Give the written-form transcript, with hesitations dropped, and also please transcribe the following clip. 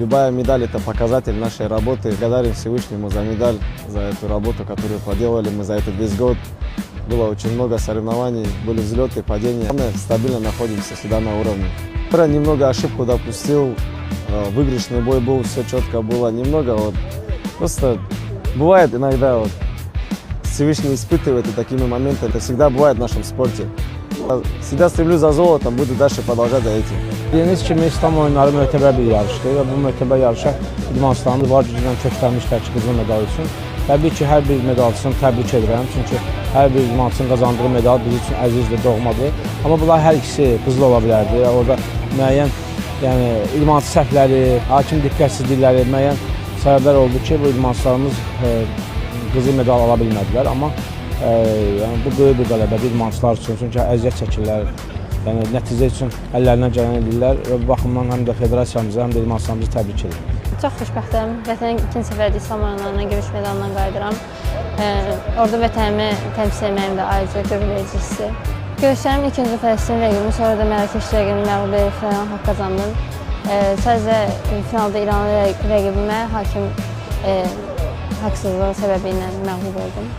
Любая медаль – это показатель нашей работы. Благодарен Всевышнему за медаль, за эту работу, которую проделали мы за этот весь год. Было очень много соревнований, были взлеты, падения. Мы стабильно находимся всегда на уровне. Вчера немного ошибку допустил, выигрышный бой был, все четко было. Немного просто бывает иногда Всевышний испытывает, и такими моментами это всегда бывает в нашем спорте. Всегда stремлюсь за золотом, буду dərsə продолжать за этим. Dediyiniz kimi İslam oyunları mötəbər bir yarışdır və bu mötəbər yarışa idmançılarımız var güclə köklənmişlər ki, qızıl medal üçün. Təbii ki, hər bir medalçısını təbrik edirəm, çünki hər bir idmançının qazandığı medal bizim üçün əzizdir, doğmadır. Amma bunlar hər ikisi qızıl ola bilərdi. Orada müəyyən idmançı səhvləri, hakim diqqətsizlikləri, müəyyən səbəblər oldu ki, bu idmançılarımız qızıl medal ala bilmədilər. Amma bu böyük bir qələbədir idmançılar üçün, çünki əziyyət çəkirlər, nəticə üçün əllərindən gələn edirlər və bu baxımdan həm də federasiyamızı, həm də idmançılarımızı təbrik edirəm. Çox xoşbəxtəm. Vətənin ikinci səfərdə İslam oyunlarına gümüş medalla qayıdıram. Orada vətənimi təmsil etməyim də ayrıca qürur verici hissdir. Görüşlərim ilk öncə Fələstin rəqibimi, sonra da Mərakeş rəqibini məğlub edib final haqq qazandım. Sadəcə finalda İranlı rəqibimə hakim haqsızlığı səbəbi ilə məğlub oldum.